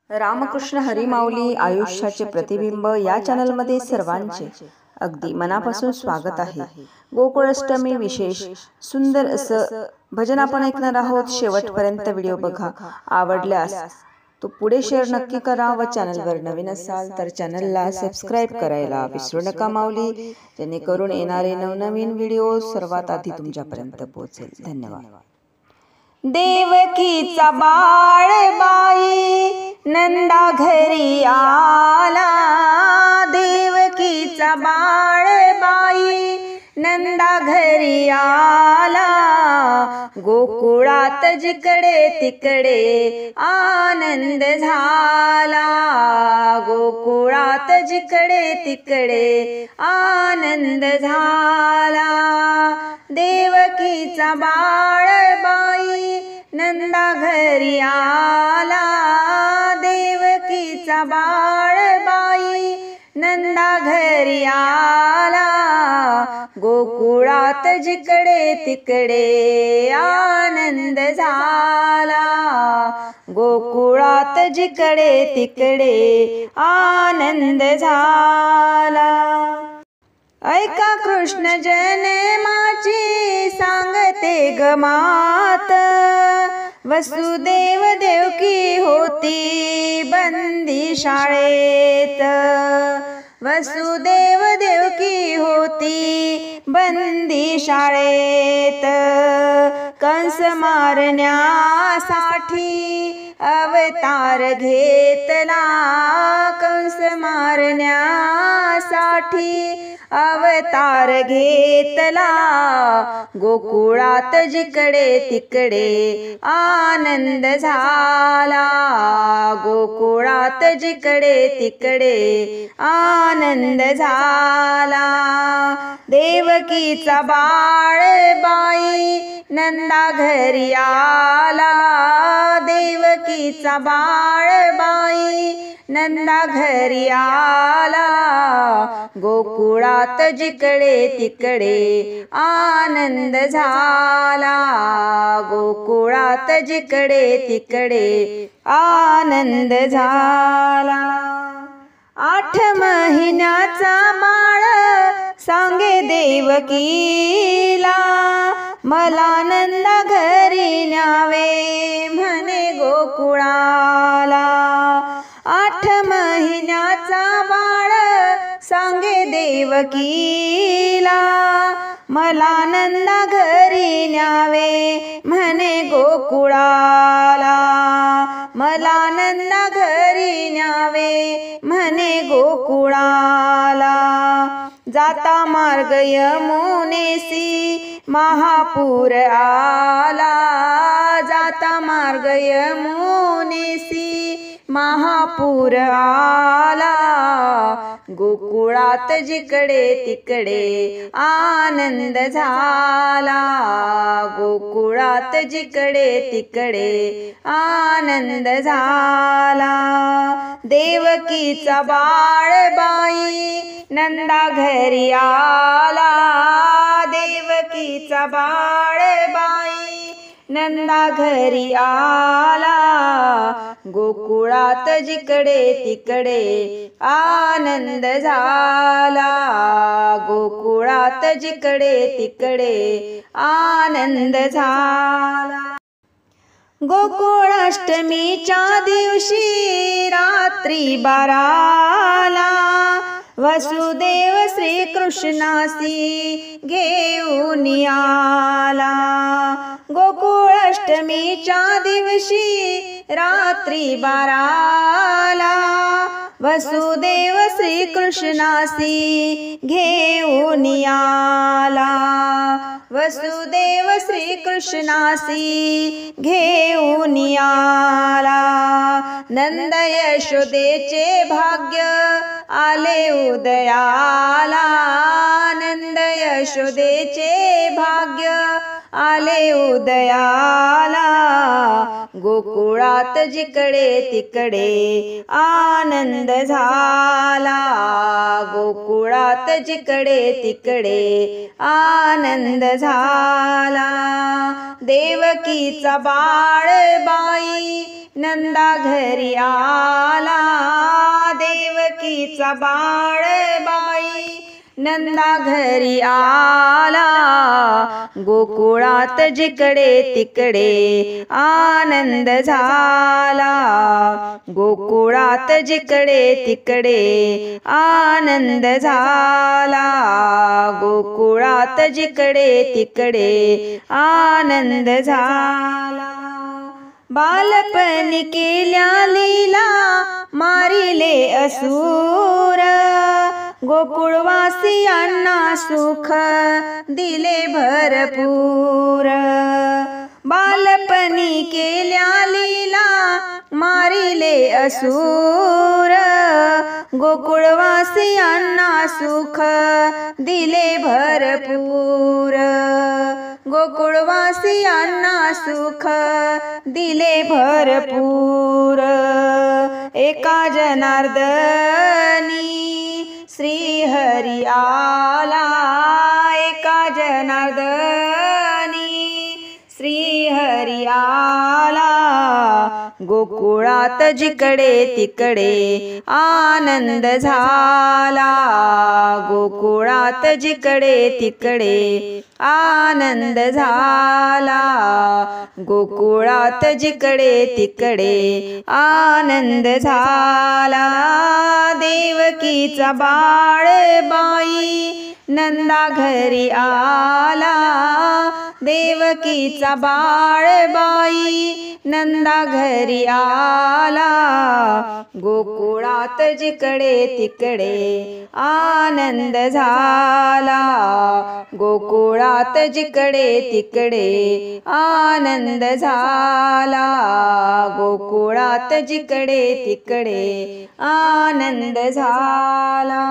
रामकृष्ण हरी माऊली आयुष्याचे प्रतिबिंब या चॅनलमध्ये सर्वांचे अगदी मनापासून स्वागत आहे। गोकुळाष्टमी विशेष सुंदर असं भजन आपण ऐकणार आहोत। शेवटपर्यंत व्हिडिओ बघा। आवडल्यास तो पुढे शेअर नक्की करा व चॅनलवर नवीन असाल तर चॅनलला सबस्क्राइब करायला विसरू नका माऊली, जेणेकरून येणारे नवनवीन व्हिडिओ सर्वात आधी तुमच्यापर्यंत पोहोचेल। धन्यवाद। देवकीचा बाळ बाई नंदा घरी आला, देवकीचा बाळ बाई नंदा घरी आला। गोकुळात जिकडे तिकडे आनंद झाला, गोकुळात जिकडे तिकडे आनंद झाला। देवकीचा बाळ बाई नंदा घरी आला, देवकीचा बाळ बाई नंदा घरी आला। गोकुळात जिकडे तिकडे आनंद झाला, गोकुळात जिकडे तिकडे आनंद झाला। ऐका कृष्ण जन्माची सांगते गमात, वसुदेव देवकी होती बंदी शाळेत, वसुदेव देवकी होती बंदी शाळेत। कंस मारण्यासाठी अवतार घेतला, कंस मारण्यासाठी अवतार घेतला। गोकुळात जिकडे तिकडे आनंद झाला, गोकुळात जिकडे तिकडे आनंद झाला। देवकीचा बाळ बाई नंदा घरी आला, देवकीचा बाळ बाई नंदा घरी आला। गोकुळात जिकडे तिकडे आनंद झाला, गोकुळात जिकडे तिकडे आनंद झाला। 8 महिन्याचा बाळ सांगे देवकीला, मला नंदा घरी न्यावे म्हणे गोकुळाला। 8 महिन्याचा बाळ सांगे देवकीला, मला नंदा घरी न्यावे म्हणे गोकुळाला, मला नंदा घरी न्यावे म्हणे गोकुळाला। जाता मार्ग यमुनेसी महापूर आला, जाता मार्ग यमुनेसी महापूर आला। गोकुळात जिकडे तिकडे आनंद झाला, गोकुळात जिकडे तिकडे आनंद झाला। देवकीचा बाळ बाई नंदा घरी आला, देवकीचा बाळ बाई नंदा घरी आला। गोकुळात जिकडे तिकडे आनंद झाला, गोकुळात जिकडे तिकडे आनंद झाला। गोकुळाष्टमीच्या दिवशी रात्री 12ला वसुदेव श्रीकृष्णासी घेऊन आला। गोकुळाष्टमीच्या दिवशी रात्री 12ला वसुदेव श्रीकृष्णासी घेऊन आला, वसुदेव श्रीकृष्णासी घेऊन आला। नंद यशोदेचे भाग्य आले उदयाला, नंद यशोदेचे भाग्य आले उदयाला। गोकुळात जिकडे तिकडे आनंद झाला, गोकुळात जिकडे तिकडे आनंद झाला। देवकीचा बाळ बाई नंदा घरी आला, देवकीचा बाळबाई नंदा घरी आला, गोकुळात जिकडे तिकडे आनंद झाला, गोकुळात जिकडे तिकडे आनंद झाला, गोकुळात जिकडे तिकडे आनंद झाला. बालपणी केल्या लीला मारिले असुर, गोकुळवासियांना सुख दिले भरपूर. बालपणी केल्या लीला मारिले असुर, गोकुळवासियांना सुख दिले भरपूर, गोकुळवासियांना सुख दिले भरपूर. एका जनार्दनी श्री हरी आला, एका जनार्दनी श्री हरी आला, गोकुळात जिकडे तिकडे आनंद झाला, गोकुळात जिकडे तिकडे आनंद झाला, गोकुळात जिकडे तिकडे आनंद झाला. देवकीचा बाळबाई नंदा घरी आला, देवकीचा बाळबाई नंदा घरी आला, गोकुळात जिकडे तिकडे आनंद झाला, गोकुळात जिकडे तिकडे आनंद झाला, गोकुळात जिकडे तिकडे आनंद झाला.